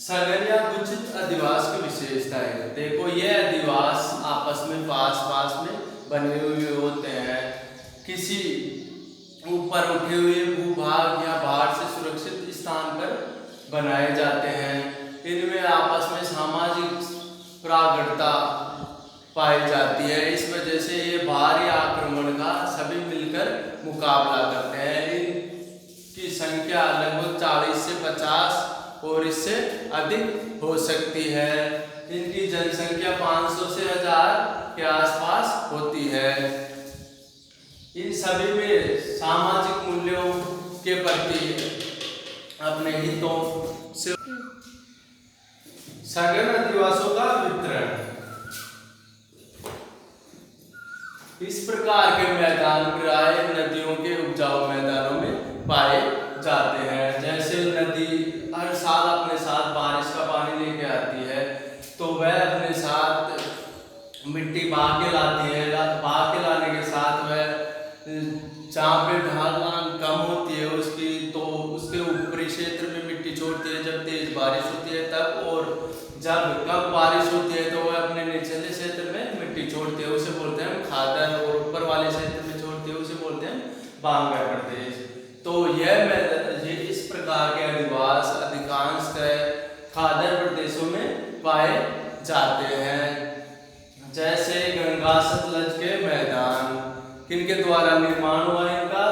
सघन या गुच्छित अधिवास की विशेषताएं। देखो ये अधिवास आपस में पास पास में बने हुए होते हैं, किसी ऊपर उठे हुए भूभाग या बाढ़ से सुरक्षित स्थान पर बनाए जाते हैं। इनमें आपस में सामाजिक प्रागढ़ता पाई जाती है। इस वजह से ये बाहरी आक्रमण का सभी मिलकर मुकाबला करते हैं। इनकी संख्या लगभग 40 से 50 और इससे अधिक हो सकती है। इनकी जनसंख्या 500 से 1000 के आसपास होती है। इन सभी में सामाजिक मूल्यों के प्रति अपने हितों से सघन अधिवासों का वितरण। इस प्रकार के मैदान प्राय नदियों के उपजाऊ मैदानों में पाए जाते हैं। जैसे नदी हर साल अपने साथ बारिश का पानी लेके आती है, तो वह अपने साथ मिट्टी बहा के लाती है। बहा के लाने के साथ वह जहाँ पे ढलान कम होती है उसकी, तो उसके ऊपरी क्षेत्र में मिट्टी छोड़ती है जब तेज बारिश होती है तब, और जब कम बारिश होती है तो वह अपने निचले क्षेत्र में मिट्टी छोड़ती है, उसे बोलते हैं खादर, और ऊपर वाले क्षेत्र में छोड़ती है उसे बोलते हैं बांगर प्रदेश। तो ये इस प्रकार के अधिवास अधिकांशतः खादर प्रदेशों में पाए जाते हैं। जैसे गंगा सतलज के मैदान किनके द्वारा निर्माण हुआ इनका?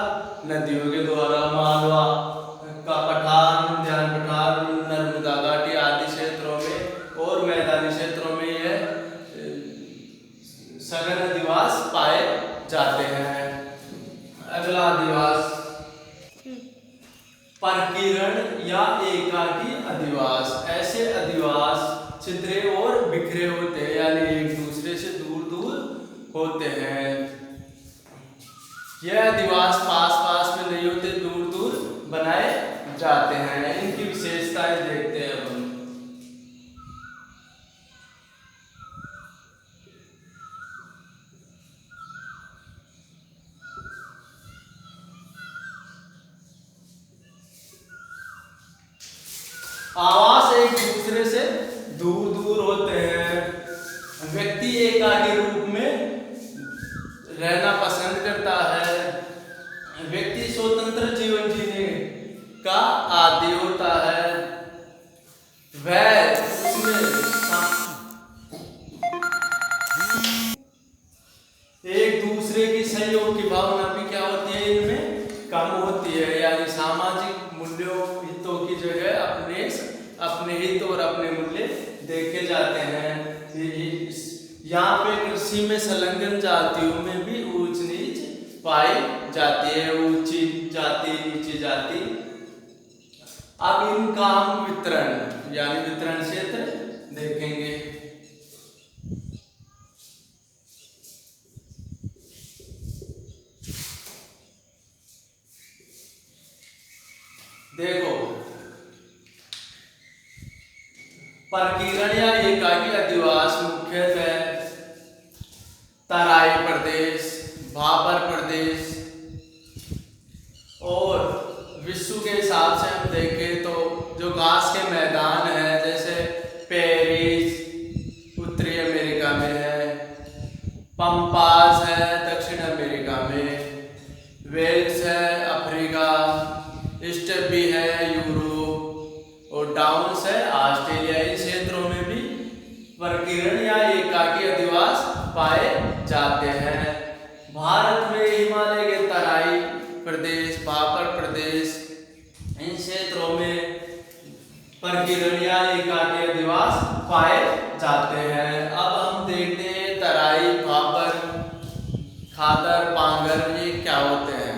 नदियों के द्वारा। मालवा का पठार, विंध्याचल पठार, नर्मदा घाटी आदि क्षेत्रों में और मैदानी क्षेत्रों में यह सघन अधिवास पाए जाते हैं। अगला अधिवास परकीरण या एकाकी अधिवास। ऐसे अधिवास छिद्रे और बिखरे होते हैं, यानी एक दूसरे से दूर दूर होते हैं। यह अधिवास पास पास में नहीं होते, दूर दूर बनाए जाते हैं। इनकी विशेषताएं देखते हैं अब हम। आवास एक दूसरे से दूर दूर होते हैं। व्यक्ति एकाकी रूप में रहना पसंद करता है। व्यक्ति स्वतंत्र जीवन जीने का आदी होता है। वह उसमें एक दूसरे की सहयोग की भावना भी क्या होती है, इनमें कम होती है। यानी सामाजिक मूल्यों हितों की जगह अपने हित और अपने मूल्य देखे जाते हैं। यहाँ पे कृषि में संलग्न जातियों में भी ऊंच नीच पाई जाती है, ऊंची जाति नीची जाति। अब इनका हम वितरण यानी वितरण क्षेत्र देखेंगे। देखो परकीरण या एकाकी अधिवास मुख्यतः तराई प्रदेश, भाबर प्रदेश, और विश्व के हिसाब से हम देखें तो जो घास के मैदान हैं, जैसे पेरिस उत्तरी अमेरिका में है, पंपास है दक्षिण अमेरिका में, वेल्स है अफ्रीका, स्टेपी है यूरोप, और डाउन्स है ऑस्ट्रेलिया। इन क्षेत्रों में भी परकीरण या एकाकी अधिवास पाए जाते हैं। भारत में हिमालय के तराई प्रदेश, भाबर प्रदेश, इन क्षेत्रों में परकीरण या एकाकी अधिवास पाए जाते हैं। अब हम देखते हैं तराई, भाबर, खादर, बांगर ये क्या होते हैं।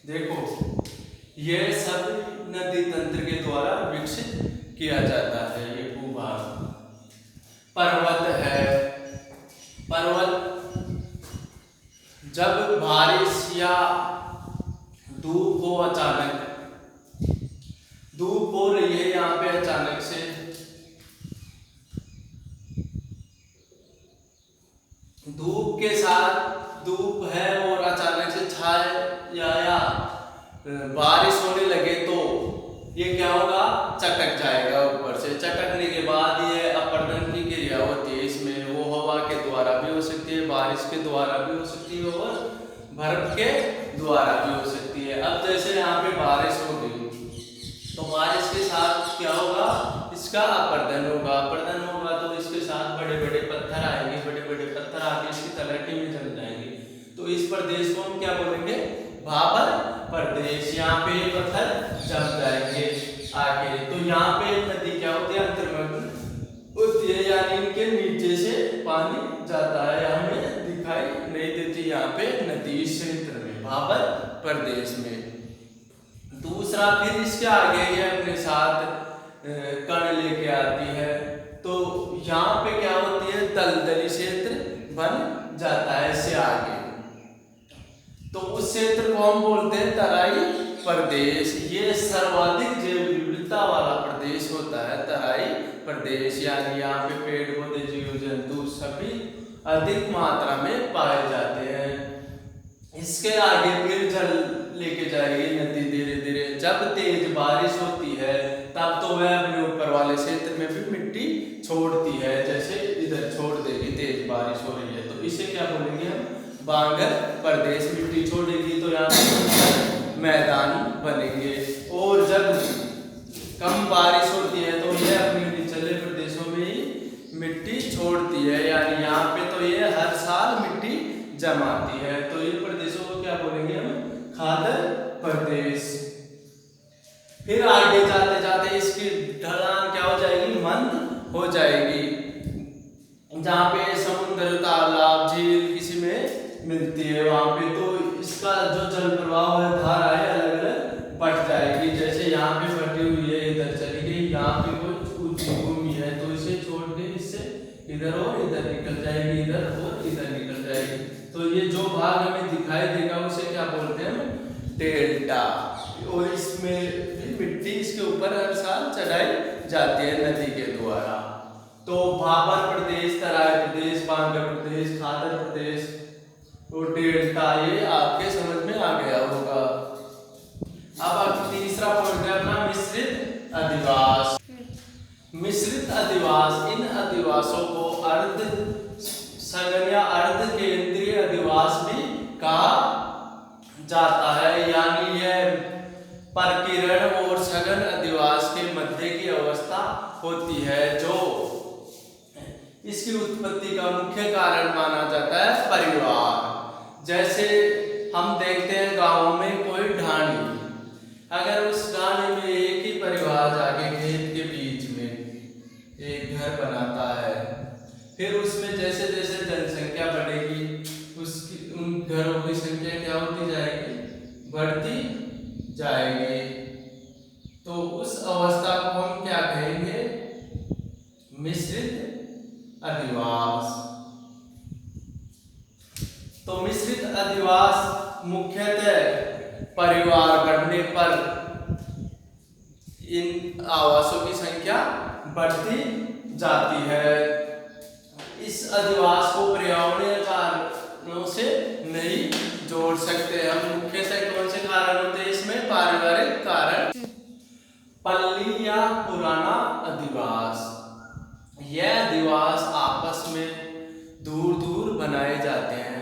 देखो, ये सब नदी तंत्र के द्वारा विकसित किया जाता है। ये भूभाग पर्वत है। पर्वत जब बारिश या धूप हो, अचानक धूप हो रही है यहाँ पे, अचानक से धूप के साथ धूप है और अचानक से छाए या बारिश होने लगे तो ये क्या होगा, चटक जाएगा ऊपर से। चटकने के बाद ये अपर्दन की क्रिया होती है इसमें। वो हवा के द्वारा भी हो सकती है, बारिश के द्वारा भी हो सकती है और बर्फ के द्वारा भी हो सकती है। अब जैसे यहाँ पे बारिश हो गई तो बारिश के साथ क्या होगा, इसका अपर्दन होगा। अपर्दन होगा तो इसके साथ बड़े बड़े पत्थर आएंगे। बड़े बड़े पत्थर आके इसकी तलहटी में जम जाएंगे। तो इस प्रदेश को हम क्या बोलेंगे, भाबर प्रदेश। यहाँ पे पत्थर जम जाएंगे आगे। तो यहाँ पे नदी क्या होती है, अंतर्मग्न होती है, यानी इनके नीचे से पानी जाता है, हमें दिखाई नहीं देती यहाँ पे नदी इस क्षेत्र में, भाबर प्रदेश में। दूसरा, फिर इसके आगे ये अपने साथ कण लेके आती है। तो यहाँ पे क्या होती है, दलदली क्षेत्र बन जाता है इससे आगे। तो उस क्षेत्र को हम बोलते हैं तराई प्रदेश। ये सर्वाधिक जैव विविधता वाला प्रदेश होता है तराई प्रदेश, यानी यहाँ पे पेड़ पौधे जीव जंतु सभी अधिक मात्रा में पाए जाते हैं। इसके आगे फिर जल लेके जाएगी नदी धीरे धीरे। जब तेज बारिश होती है तब तो वह अपने ऊपर वाले क्षेत्र में भी मिट्टी छोड़ती है, जैसे इधर छोड़ देगी, तेज बारिश हो रही है तो इसे क्या बोलेंगे हम, बांगर प्रदेश। मिट्टी छोड़ेगी तो यहाँ पे मैदान बनेंगे। और जब कम बारिश होती है तो ये अपने निचले प्रदेशों में ही मिट्टी छोड़ती है, यानी यहाँ पे तो ये हर साल मिट्टी जमाती है। तो इन प्रदेशों को क्या बोलेंगे हम, खादर प्रदेश। फिर आगे जाते जाते इसकी ढलान क्या हो जाएगी, मंद हो जाएगी। जहाँ पे समुद्र, तालाब, झील किसी में मिलती है वहां पे तो इसका जो जल प्रवाह है, धारा है, अलग अलग बढ़ जाएगी। जैसे यहाँ पे बढ़ी हुई है, इधर चली गई, यहाँ पे कोई ऊंची भूमि है तो इसे छोड़ के इससे इधर और इधर निकल जाएगी, इधर और इधर निकल जाएगी। तो ये जो भाग हमें दिखाई देगा उसे क्या बोलते हैं, डेल्टा। और इसमें भी मिट्टी इसके ऊपर हर साल चढ़ाई जाती है नदी के द्वारा। तो भाबर प्रदेश, तराई प्रदेश, बांगर प्रदेश, खादर प्रदेश और डेल्टा, ये आपके समझ में आ गया होगा। अब तीसरा पॉइंट है अपना, मिश्रित अधिवास। मिश्रित अधिवास, इन अधिवासों को अर्ध सघन या अर्ध केंद्रीय अधिवास भी कहा जाता है, यानी यह परकीरण और सघन अधिवास के मध्य की अवस्था होती है। जो इसकी उत्पत्ति का मुख्य कारण माना जाता है परिवार। जैसे हम देखते हैं गांवों में कोई ढाणी, अगर उस ढाणी में एक ही परिवार जाके खेत के बीच में एक घर बनाता है, फिर उसमें जैसे जैसे जनसंख्या बढ़ेगी उसकी उन घरों की संख्या क्या होती जाएगी, बढ़ती जाएगी। तो उस अवस्था को हम क्या कहेंगे, मिश्रित अधिवास। तो मिश्रित अधिवास मुख्यतः परिवार बढ़ने पर इन आवासों की संख्या बढ़ती जाती है। इस अधिवास को पर्यावरणीय कारणों से नहीं जोड़ सकते हम। मुख्य से कौन से कारण होते हैं इसमें, पारिवारिक कारण। पल्ली या पुराना अधिवास, यह अधिवास आपस में दूर दूर बनाए जाते हैं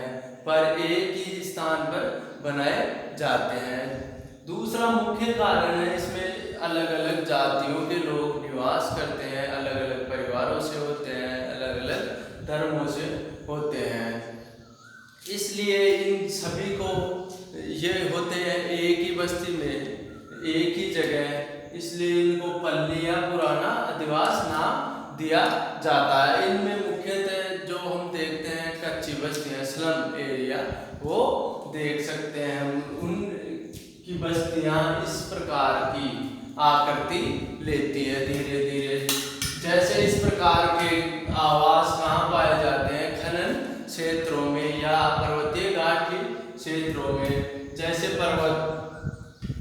पर एक ही स्थान पर बनाए जाते हैं। दूसरा मुख्य कारण है, इसमें अलग अलग जातियों के लोग निवास करते हैं, अलग अलग परिवारों से होते हैं, अलग अलग धर्मों से होते हैं, इसलिए इन सभी को ये होते हैं एक ही बस्ती में, एक ही जगह, इसलिए इनको पल्ली या पुराना अधिवास नाम दिया जाता है। इनमें मुख्यतः जो हम देखते हैं कच्ची बस्तियां, स्लम एरिया, वो देख सकते हैं हम। उन की बस्तियां इस प्रकार की आकृति लेती है धीरे धीरे। जैसे इस प्रकार के आवास कहाँ पाए जाते हैं? खनन क्षेत्रों में या पर्वतीय घाटी क्षेत्रों में। जैसे पर्वत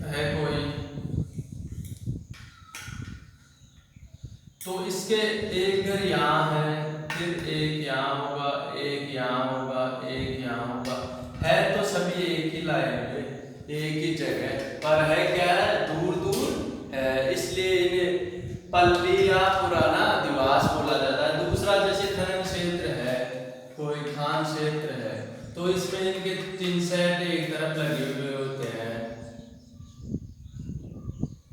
है कोई, तो इसके एक घर यहाँ है, फिर एक यहाँ होगा, एक यहाँ होगा, एक यहाँ होगा, है तो सभी एक ही लाइन में, एक ही जगह पर है। क्या है? दूर दूर है, इसलिए इन्हें पल्ली या पुराना अधिवास बोला जाता है। दूसरा जैसे खनन क्षेत्र है, कोई खान क्षेत्र है, तो इसमें इनके 3 सेट एक तरफ लगे हुए होते हैं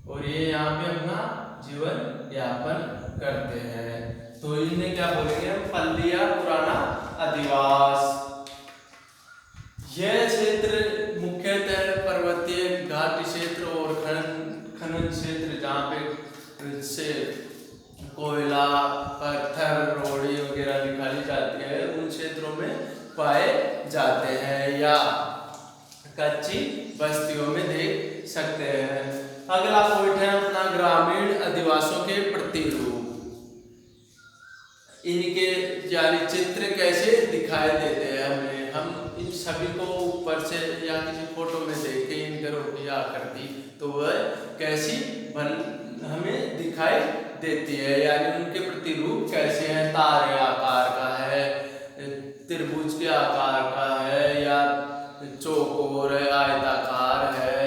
और ये यहाँ पे अपना जीवन यापन करते हैं। तो इन्हें क्या बोलेंगे हम? पल्ली या पुराना अधिवास। यह क्षेत्र मुख्यतः पर्वतीय घाटी क्षेत्र और खनन क्षेत्र जहाँ पे से कोयला, पत्थर, रोड़ी वगैरह निकाली जाती है, उन क्षेत्रों में पाए जाते हैं या कच्ची बस्तियों में देख सकते हैं। अगला पॉइंट है अपना ग्रामीण अधिवासियों के प्रतिरूप। इनके यानी चित्र कैसे दिखाई देते हैं हमें? हम इन सभी को ऊपर से या किसी फोटो में देख के इन घरों की आकृति तो वह कैसी हमें दिखाई देती है, यानी उनके प्रतिरूप कैसे हैं? तारे आकार का है, त्रिभुज के आकार का है, या चौकोर है, आयताकार है,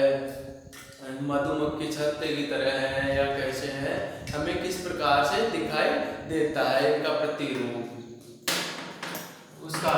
मधुमक्खी छत्ते की तरह है, या कैसे है? हमें किस प्रकार से दिखाई देता है इनका प्रतिरूप? उसका